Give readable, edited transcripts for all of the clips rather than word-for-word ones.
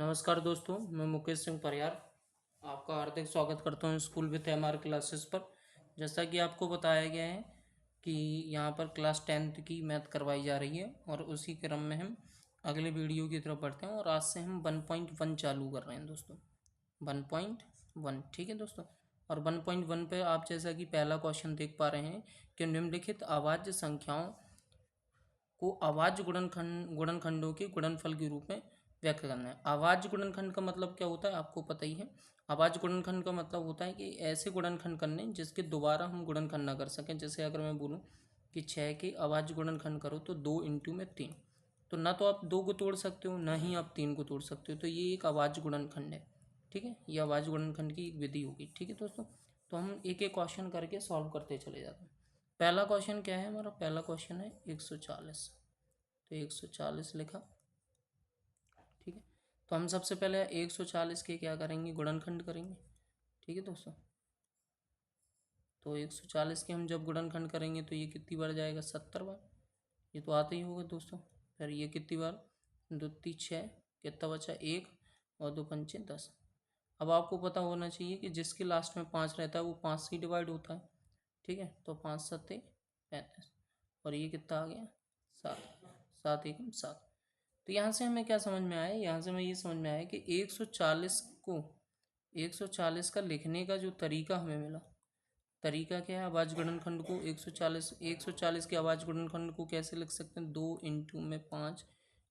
नमस्कार दोस्तों, मैं मुकेश सिंह परियार आपका हार्दिक स्वागत करता हूं स्कूल विथ एमआर क्लासेस पर। जैसा कि आपको बताया गया है कि यहाँ पर क्लास 10th की मैथ करवाई जा रही है और उसी क्रम में हम अगले वीडियो की तरफ बढ़ते हैं और आज से हम 1.1 चालू कर रहे हैं दोस्तों। 1.1 ठीक है दोस्तों। और 1.1 पे आप जैसा कि पहला क्वेश्चन देख पा रहे हैं कि निम्नलिखित अभाज्य संख्याओं को अभाज्य गुणनखंडों के गुणनफल के रूप में व्यक्त करना है। अभाज्य गुणनखंड का मतलब क्या होता है आपको पता ही है। अभाज्य गुणनखंड का मतलब होता है कि ऐसे गुणनखंड करने जिसके दोबारा हम गुणनखंड ना कर सकें। जैसे अगर मैं बोलूँ कि 6 के अभाज्य गुणनखंड करो तो 2 इंटू में 3, तो ना तो आप 2 को तोड़ सकते हो ना ही आप 3 को तोड़ सकते हो, तो ये एक अभाज्य गुणनखंड है। ठीक है, ये अभाज्य गुणनखंड की एक विधि होगी। ठीक है दोस्तों, तो हम एक एक क्वेश्चन करके सॉल्व करते चले जाते हैं। पहला क्वेश्चन क्या है हमारा? पहला क्वेश्चन है 140, तो 140 लिखा। ठीक है, तो हम सबसे पहले 140 के क्या करेंगे? गुणनखंड करेंगे। ठीक है दोस्तों, तो 140 के हम जब गुणनखंड करेंगे तो ये कितनी बार जाएगा? 70 बार। ये तो आता ही होगा दोस्तों। फिर ये कितनी बार? 2 3 6, कितना बचा? 1 और 2 पंचे 10। अब आपको पता होना चाहिए कि जिसके लास्ट में 5 रहता है वो 5 से डिवाइड होता है। ठीक है, तो 5 सत्ते 35 और ये कितना आ गया? 7। 7 एकम 7। तो यहाँ से हमें क्या समझ में आया? यहाँ से हमें ये समझ में आया कि 140 को 140 का लिखने का जो तरीका हमें मिला, तरीका क्या है? अभाज्य गुणनखंड को 140 के अभाज्य गुणनखंड को कैसे लिख सकते हैं? 2 इंटू में 5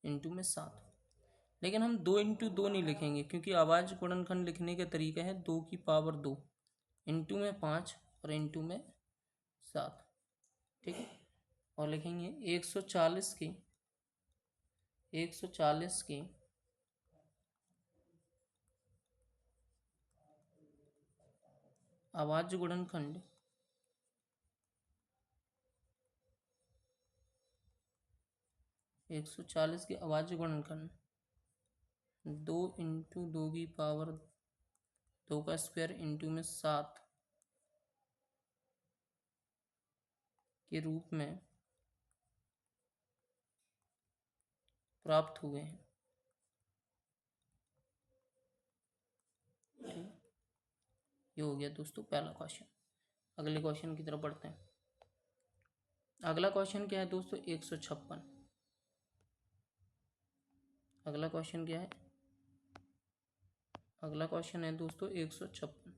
इंटू में 7। लेकिन हम 2 इंटू 2 नहीं लिखेंगे क्योंकि अभाज्य गुणनखंड लिखने का तरीका है 2 की पावर 2 इंटू में 5 और इंटू में 7। ठीक है, और लिखेंगे 140 की अभाज्य गुणनखंड 140 के अभाज्य गुणनखंड 2 इंटू 2 की पावर 2 का स्क्वायर इंटू में 7 के रूप में प्राप्त हुए हैं। ये हो गया दोस्तों पहला क्वेश्चन। अगले क्वेश्चन की तरफ बढ़ते हैं। अगला क्वेश्चन क्या है दोस्तों? 156। अगला क्वेश्चन क्या है? अगला क्वेश्चन है दोस्तों 156।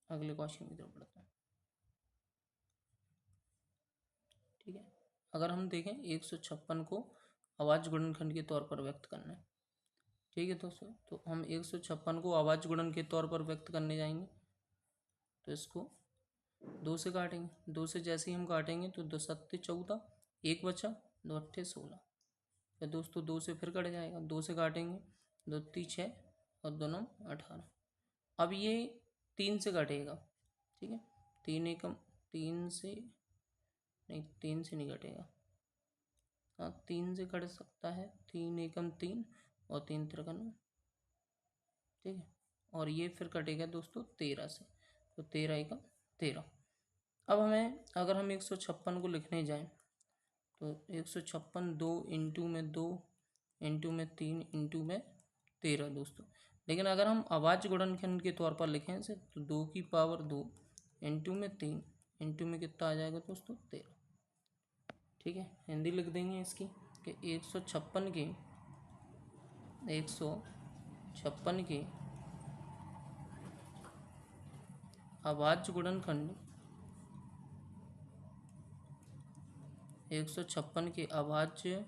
अगले क्वेश्चन की तरफ बढ़ते हैं। ठीक है, अगर हम देखें 156 को अभाज्य गुणनखंड के तौर पर व्यक्त करना है। ठीक है दोस्तों, तो हम 156 को अभाज्य गुणन के तौर पर व्यक्त करने जाएंगे तो इसको 2 से काटेंगे। 2 से जैसे ही हम काटेंगे तो 2 सत्ते 14, 1 बचा, 2 अट्ठे 16। फिर दोस्तों 2 से फिर कट जाएगा। 2 से काटेंगे, 2 ती 6 और 2 नौ 18। अब ये 3 से कटेगा। ठीक है, 3 एकम 3 से नहीं, 3 से नहीं कटेगा। हाँ, 3 से कट सकता है। 3 एकम 3 और 3 तिरकन। ठीक है, और ये फिर कटेगा दोस्तों 13 से, तो 13 एकम 13। अब हमें अगर हम 156 को लिखने जाएं तो 156 2 इंटू में 2 इंटू में 3 इंटू में 13 दोस्तों। लेकिन अगर हम अभाज्य गुणनखंड के तौर पर लिखें से तो 2 की पावर 2 इंटू में 3 इंटू में कितना आ जाएगा दोस्तों? 13। ठीक है, हिंदी लिख देंगे इसकी कि 156 की अभाज्य गुणनखंड 156 के अभाज्य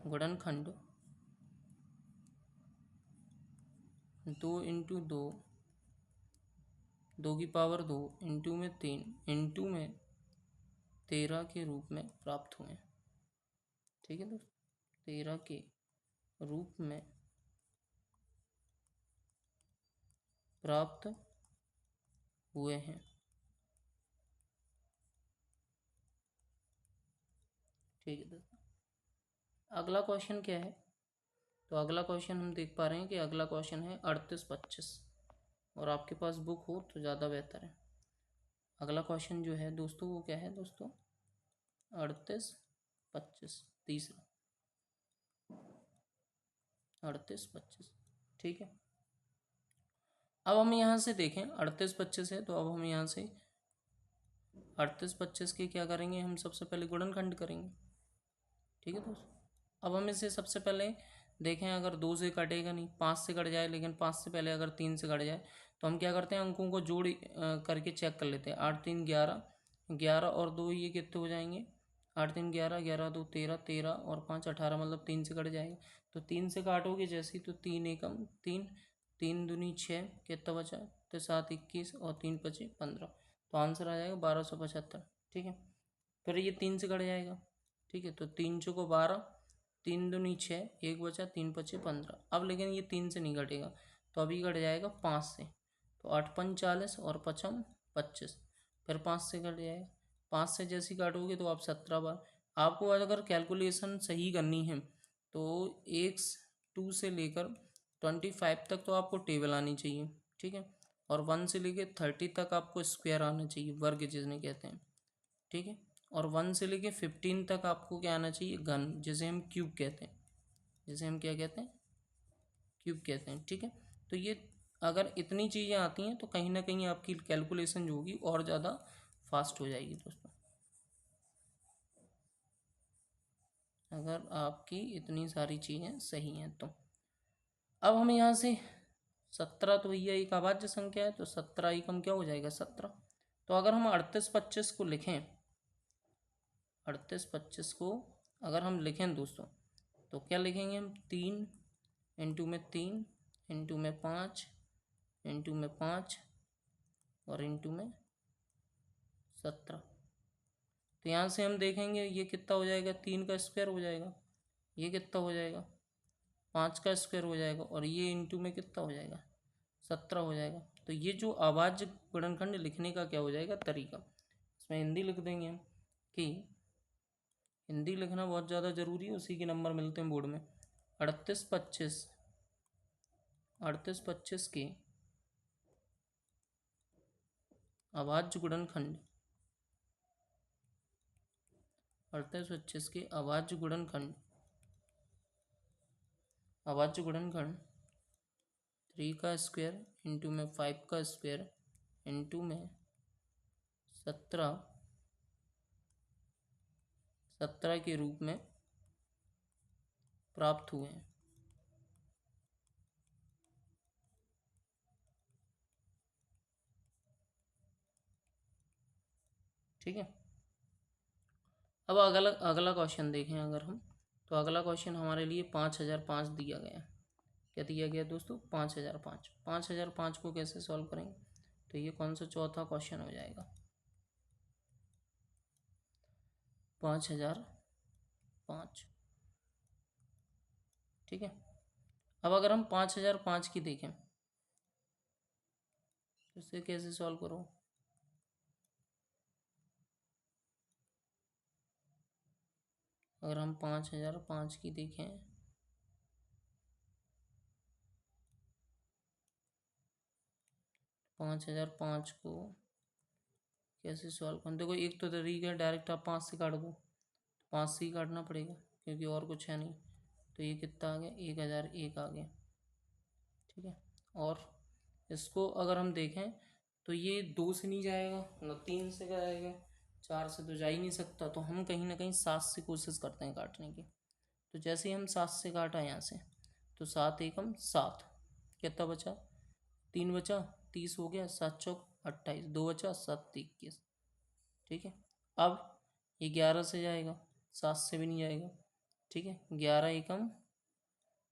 गुणनखंड 2 इंटू 2 2 की पावर 2 इंटू में 3 इंटू में 13 के रूप में प्राप्त हुए। ठीक है दोस्तों, 13 के रूप में प्राप्त हुए हैं। ठीक है दोस्तों, अगला क्वेश्चन क्या है? तो अगला क्वेश्चन हम देख पा रहे हैं कि अगला क्वेश्चन है 38-25, और आपके पास बुक हो तो ज़्यादा बेहतर है। अगला क्वेश्चन जो है दोस्तों वो क्या है दोस्तों? 38-25 तीसरा। 38 25। ठीक है, अब हम यहाँ से देखें 38 25 है, तो अब हम यहाँ से 38 25 के क्या करेंगे, हम सबसे पहले गुणनखंड करेंगे। ठीक है दोस्तों, अब हम इसे सबसे पहले देखें, अगर 2 से कटेगा नहीं, 5 से कट जाए, लेकिन 5 से पहले अगर 3 से कट जाए तो हम क्या करते हैं, अंकों को जोड़ करके चेक कर लेते हैं। 8 3 11, 11 और 2 ये कितने हो जाएंगे, 8 3 11, 11 2 13, 13 और 5 18, मतलब 3 से कट जाएगा। तो 3 से काटोगे जैसे ही, तो 3 एकम 3, 3 दूनी 6, कितना बचा, तो 7 21 और 3 पचे 15, तो आंसर आ जाएगा 1275। ठीक है, फिर ये 3 से कट जाएगा। ठीक है, तो 3 चौको 12, 3 दूनी 6, एक बचा, 3 पचे 15। अब लेकिन ये 3 से नहीं कटेगा, तो अभी कट जाएगा 5 से, तो 8 5 40 और 5 25, फिर 5 से कट जाएगा। 5 से जैसे ही काटोगे तो आप 17 बार, आपको अगर कैलकुलेशन सही करनी है तो एक 2 से लेकर 25 तक तो आपको टेबल आनी चाहिए। ठीक है, और 1 से लेकर 30 तक आपको स्क्वायर आना चाहिए, वर्ग जिसने कहते हैं। ठीक है, और 1 से लेके 15 तक आपको क्या आना चाहिए, घन, जिसे हम क्यूब कहते हैं, जिसे हम क्या कहते हैं, क्यूब कहते हैं। ठीक है, तो ये अगर इतनी चीज़ें आती हैं तो कहीं ना कहीं आपकी कैलकुलेशन जो होगी और ज़्यादा फास्ट हो जाएगी दोस्तों, अगर आपकी इतनी सारी चीज़ें सही हैं तो। अब हमें यहाँ से 17, तो भैया एक अभाज्य संख्या है, तो 17 एकम क्या हो जाएगा, 17। तो अगर हम 38 25 को लिखें, 38 25 को अगर हम लिखें दोस्तों, तो क्या लिखेंगे हम, 3 इंटू में 3 इंटू में 5 इंटू में 5 और इंटू में 17। तो यहाँ से हम देखेंगे ये कितना हो जाएगा, 3 का स्क्वायर हो जाएगा, ये कितना हो जाएगा, 5 का स्क्वायर हो जाएगा, और ये इंटू में कितना हो जाएगा, 17 हो जाएगा। तो ये जो अभाज्य गुणनखंड लिखने का क्या हो जाएगा तरीका, इसमें हिंदी लिख देंगे हम, कि हिंदी लिखना बहुत ज़्यादा ज़रूरी है, उसी के नंबर मिलते हैं बोर्ड में। 38 25, 38 25 के अभाज्य गुणनखंड, 38 25 के अभाज्य गुणनखंड, अभाज्य गुणनखंड 3 का स्क्वायर इंटू में 5 का स्क्वायर इंटू में 17 17 के रूप में प्राप्त हुए हैं। ठीक है, अब अगला अगला क्वेश्चन देखें अगर हम, तो अगला क्वेश्चन हमारे लिए 5005 दिया गया। क्या दिया गया दोस्तों, 5005। 5005 को कैसे सॉल्व करेंगे, तो ये कौन सा चौथा क्वेश्चन हो जाएगा, 5005। ठीक है, अब अगर हम 5005 की देखें तो इसे कैसे सॉल्व करो, अगर हम 5005 की देखें, 5005 को कैसे सॉल्व करें, देखो एक तो तरीका है, डायरेक्ट आप 5 से काट दो, 5 से ही काटना पड़ेगा क्योंकि और कुछ है नहीं। तो ये कितना आ गया, 1001 आ गया। ठीक है, और इसको अगर हम देखें तो ये 2 से नहीं जाएगा, ना 3 से जाएगा, 4 से तो जा ही नहीं सकता, तो हम कहीं ना कहीं 7 से कोशिश करते हैं काटने की। तो जैसे ही हम 7 से काटा यहाँ से, तो 7 एकम 7, कितना बचा, 3 बचा, 30 हो गया, 7 चौक 28, 2 बचा, 7 21। ठीक है, अब ये 11 से जाएगा, 7 से भी नहीं जाएगा। ठीक है, 11 एकम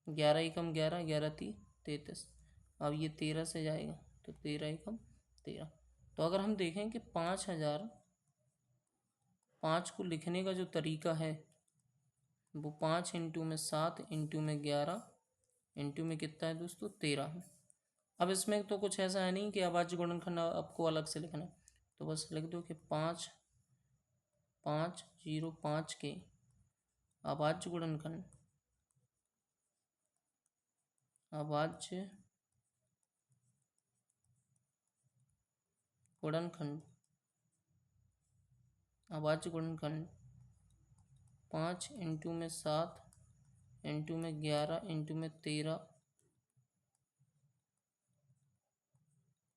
11 एकम 11, 11 तीन 33। अब ये 13 से जाएगा, तो 13 एकम 13। तो अगर हम देखें कि 5005 को लिखने का जो तरीका है वो 5 इंटू में 7 इंटू में 11 इंटू में कितना है दोस्तों, 13 है। अब इसमें तो कुछ ऐसा है नहीं कि अभाज्य गुणनखंड आपको अलग से लिखना है, तो बस लिख दो कि 5005 के अभाज्य गुणनखंड, अभाज्य गुणनखंड, अभाज्य गुणनखंड 5 इंटू में 7 इंटू में 11 इंटू में 13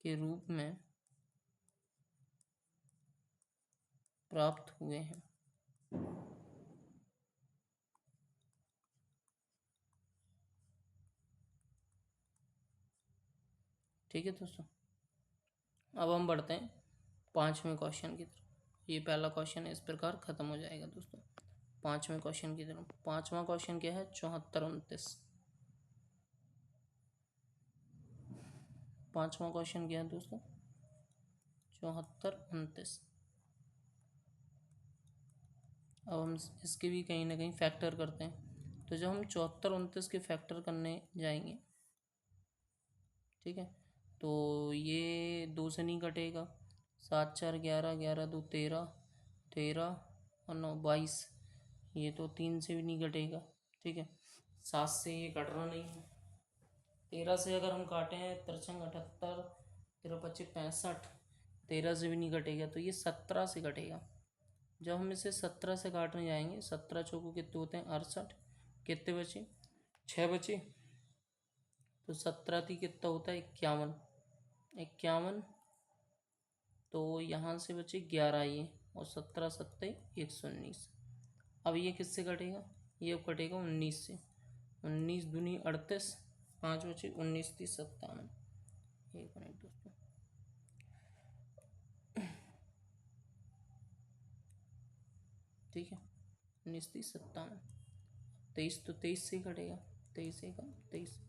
के रूप में प्राप्त हुए हैं। ठीक है दोस्तों, अब हम बढ़ते हैं 5वें क्वेश्चन की तरफ। ये पहला क्वेश्चन इस प्रकार खत्म हो जाएगा दोस्तों। 5वें क्वेश्चन की तरफ, 5वां क्वेश्चन क्या है? 74 29। 5वां क्वेश्चन क्या है दोस्तों? 74 29। अब हम इसके भी कहीं ना कहीं फैक्टर करते हैं। तो जब हम 74 29 के फैक्टर करने जाएंगे, ठीक है, तो ये 2 से नहीं कटेगा। 7 4 11, 11 2 13, 13 और 9 22। ये तो 3 से भी नहीं कटेगा। ठीक है, 7 से ये कट रहा नहीं है। 13 से अगर हम काटें 53 78, 13 25 65, 13 से भी नहीं कटेगा, तो ये 17 से कटेगा। जब हम इसे 17 से काटने जाएंगे, 17 चौको कितने होते हैं? 68। कितने बचे? 6 बचे। तो 17 थी कितना होता है? 51। 51। तो यहाँ से बचे 11 ये, और 17 सत्ते 119। अब ये किससे कटेगा? ये अब कटेगा 19 से। 19 दूनी 38, 5 बचे 19 30 57। 1 मिनट दोस्तों, ठीक है, 19 30 57। 23 तो 23 से कटेगा। 23 1 23।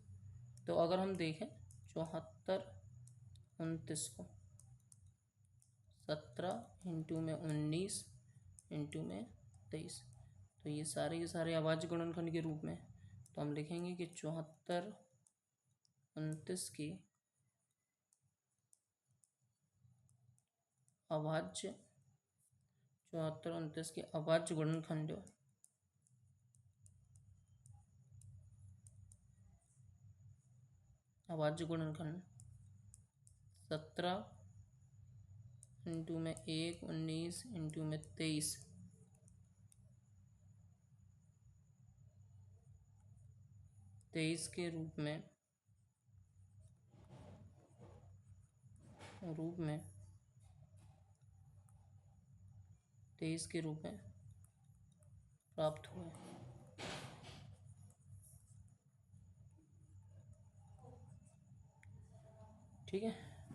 तो अगर हम देखें 74 29 को, 17 इंटू में 19 इंटू में 23, तो ये सारे के सारे अभाज्य गुणनखंड के रूप में। तो हम लिखेंगे कि 74 29 की अभाज्य, 74 29 के अभाज्य गुणनखंड, अभाज्य गुणनखंड 17 इंटू में 1 19 इंटू में 23, 23 के रूप में 23 के रूप में प्राप्त हुए। ठीक है,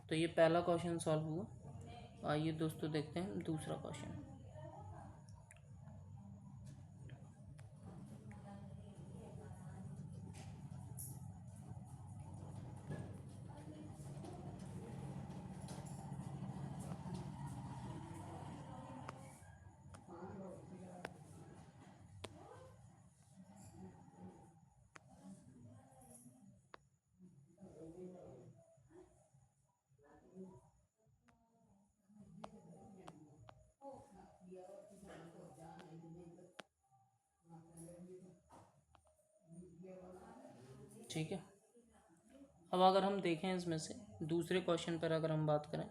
तो ये पहला क्वेश्चन सॉल्व हुआ। आइए दोस्तों देखते हैं दूसरा क्वेश्चन। ठीक है, अब अगर हम देखें इसमें से दूसरे क्वेश्चन पर अगर हम बात करें,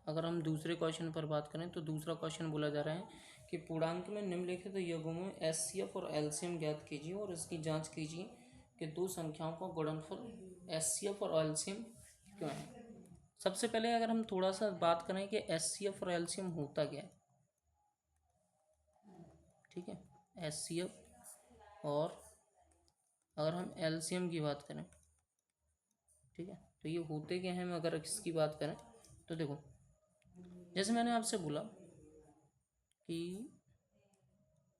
अगर हम दूसरे क्वेश्चन पर बात करें तो दूसरा क्वेश्चन बोला जा रहा है कि पूर्णांक में निम्नलिखित तो युग्मों में एचसीएफ और एलसीएम ज्ञात कीजिए और इसकी जांच कीजिए कि दो संख्याओं का गुणनफल एचसीएफ और एलसीएम क्यों है। सबसे पहले अगर हम थोड़ा सा बात करें कि एचसीएफ और एलसीएम होता क्या है। ठीक है, एचसीएफ और अगर हम एलसीएम की बात करें, ठीक है, तो ये होते क्या हैं। अगर इसकी बात करें तो देखो, जैसे मैंने आपसे बोला कि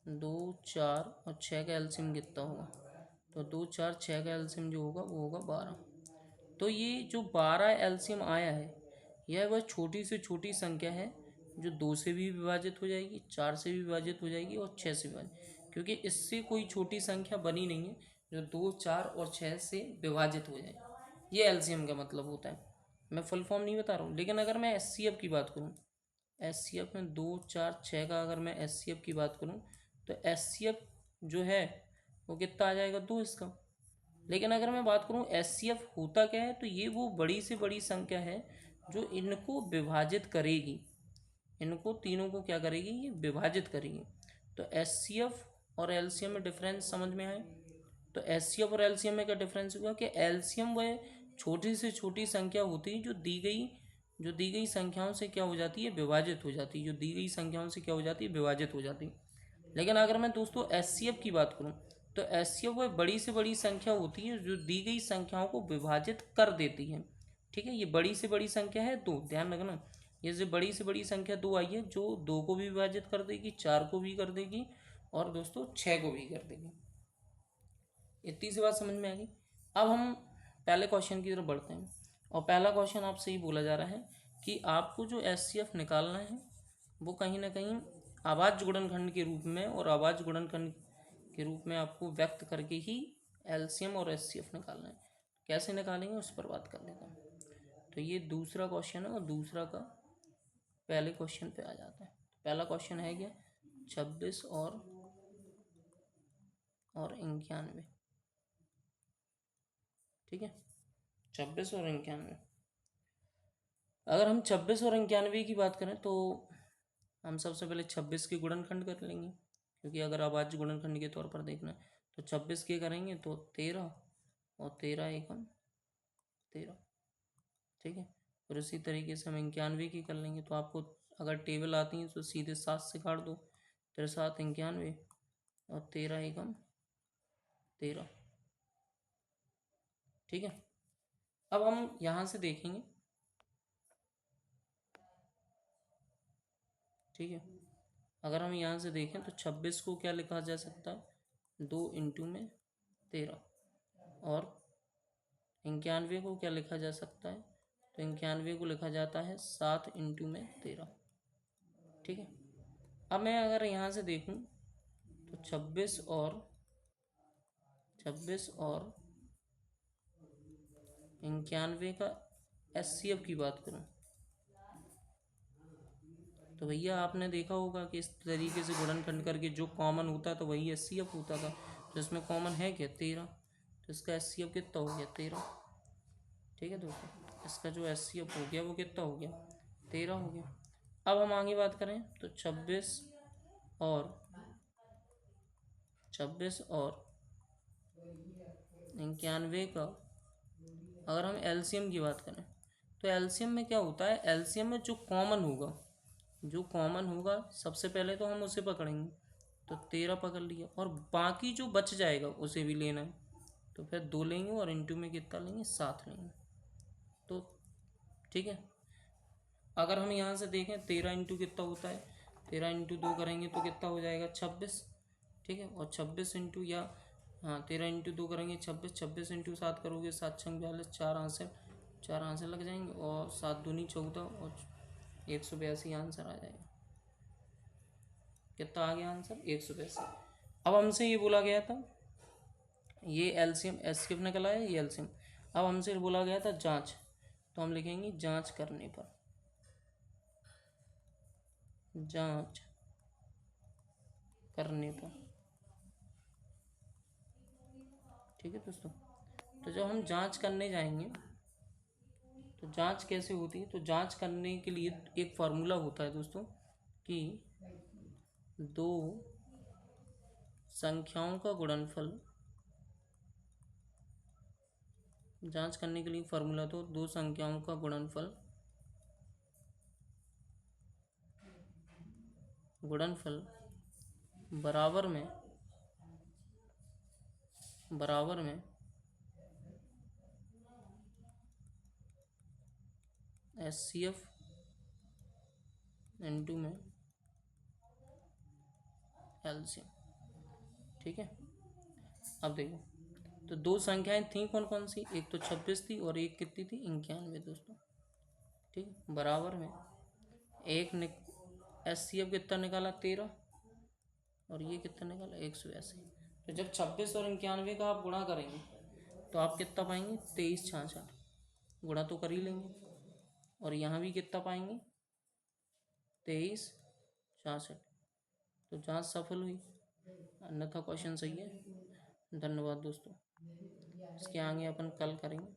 2 4 और 6 का एलसीएम कितना होगा, तो 2 4 6 का एलसीएम जो होगा वो होगा 12। तो ये जो 12 एलसीएम आया है, यह वह छोटी से छोटी संख्या है जो 2 से भी विभाजित हो जाएगी, 4 से भी विभाजित हो जाएगी और 6 से विभाजित, क्योंकि इससे कोई छोटी संख्या बनी नहीं है जो 2 4 और 6 से विभाजित हो जाए। ये एलसीएम का मतलब होता है। मैं फुल फॉर्म नहीं बता रहा हूँ, लेकिन अगर मैं एचसीएफ की बात करूँ, एचसीएफ में 2 4 6 का अगर मैं एचसीएफ की बात करूँ, तो एचसीएफ जो है वो कितना आ जाएगा? 2 इसका। लेकिन अगर मैं बात करूँ एचसीएफ होता क्या है, तो ये वो बड़ी से बड़ी संख्या है जो इनको विभाजित करेगी। इनको तीनों को क्या करेगी, ये विभाजित करेगी। तो एचसीएफ और एलसीएम में डिफरेंस समझ में आए। तो एचसीएफ और एलसीएम में क्या डिफरेंस हुआ कि एलसीएम वह छोटी से छोटी संख्या होती है जो दी गई संख्याओं से क्या हो जाती है, विभाजित हो जाती है। जो दी गई संख्याओं से क्या हो जाती है, विभाजित हो जाती है। लेकिन अगर मैं दोस्तों एचसीएफ की बात करूं तो एचसीएफ वह बड़ी से बड़ी संख्या होती है जो दी गई संख्याओं को विभाजित कर देती है। ठीक है, ये बड़ी से बड़ी संख्या है दो, ध्यान रखना। ये जो बड़ी से बड़ी संख्या दो आई है, जो दो को भी विभाजित कर देगी, चार को भी कर देगी, और दोस्तों छः को भी कर देगी। इतनी सी बात समझ में आ गई। अब हम पहले क्वेश्चन की तरफ बढ़ते हैं। और पहला क्वेश्चन आपसे ही बोला जा रहा है कि आपको जो एचसीएफ निकालना है वो कहीं ना कहीं आवाज़ गुणनखंड के रूप में, और आवाज़ गुणनखंड के रूप में आपको व्यक्त करके ही एलसीएम और एचसीएफ निकालना है। कैसे निकालेंगे उस पर बात कर लेते हैं। तो ये दूसरा क्वेश्चन है, और दूसरा का पहले क्वेश्चन पे आ जाता है। पहला क्वेश्चन है क्या, 26 और 91। ठीक है, 26 और 91। अगर हम 26 और 91 की बात करें तो हम सबसे पहले 26 के गुणनखंड कर लेंगे, क्योंकि अगर आवाज़ गुणनखंड के तौर पर देखना है तो 26 के करेंगे तो 13, और 13 एकम 13। ठीक है, और इसी तरीके से हम 91 की कर लेंगे। तो आपको अगर टेबल आती है तो सीधे 7 से काट दो, 13 7 91, और 13 एकम 13। ठीक है, अब हम यहाँ से देखेंगे। ठीक है, अगर हम यहाँ से देखें तो 26 को क्या लिखा जा सकता है, 2 इंटू में 13, और 91 को क्या लिखा जा सकता है, तो 91 को लिखा जाता है 7 इंटू में 13। ठीक है, अब मैं अगर यहाँ से देखूँ तो 26 और 91 का एचसीएफ की बात करूँ तो भैया आपने देखा होगा कि इस तरीके से गुणनखंड करके जो कॉमन होता तो वही एचसीएफ होता था। तो इसमें कॉमन है क्या, 13, तो इसका एचसीएफ कितना हो गया, 13। ठीक है दोस्तों, इसका जो एचसीएफ हो गया वो कितना हो गया, 13 हो गया। अब हम आगे बात करें तो 26 और 91 का अगर हम एलसीएम की बात करें तो एलसीएम में क्या होता है, एलसीएम में जो कॉमन होगा सबसे पहले तो हम उसे पकड़ेंगे। तो 13 पकड़ लिया, और बाकी जो बच जाएगा उसे भी लेना है। तो फिर 2 लेंगे, और इंटू में कितना लेंगे, 7 लेंगे। तो ठीक है, अगर हम यहाँ से देखें 13 इंटू कितना होता है, 13 इंटू 2 करेंगे तो कितना हो जाएगा, 26। ठीक है, और 26 इंटू या हाँ 13 इंटू 2 करेंगे 26, 26 इंटू 7 करोगे 7 छंग 42, 4 आंसर लग जाएंगे, और 7 दूनी 14, और 182 आंसर आ जाएगा। कितना आ गया आंसर, 182। अब हमसे ये बोला गया था, ये एलसीएम एचसीएफ निकला है, ये एलसीएम। अब हमसे बोला गया था जांच, तो हम लिखेंगे जांच करने पर, जांच करने पर। ठीक है दोस्तों, तो जब हम जांच करने जाएंगे तो जांच कैसे होती है, तो जांच करने के लिए एक फार्मूला होता है दोस्तों कि दो संख्याओं का गुणनफल, जांच करने के लिए फार्मूला तो दो संख्याओं का गुणनफल बराबर में एचसीएफ इंटू में एलसीएम। ठीक है, अब देखो तो दो संख्याएं थी कौन कौन सी, एक तो 26 थी और एक कितनी थी, 91 दोस्तों। ठीक, बराबर में एक एचसीएफ कितना निकाला, 13, और ये कितना निकाला, 182। तो जब 26 और 91 का आप गुणा करेंगे तो आप कितना पाएंगे, 23 66, गुणा तो कर ही लेंगे, और यहाँ भी कितना पाएंगे, 23 66। तो जांच सफल हुई, अन्यथा क्वेश्चन सही है। धन्यवाद दोस्तों, इसके आगे अपन कल करेंगे।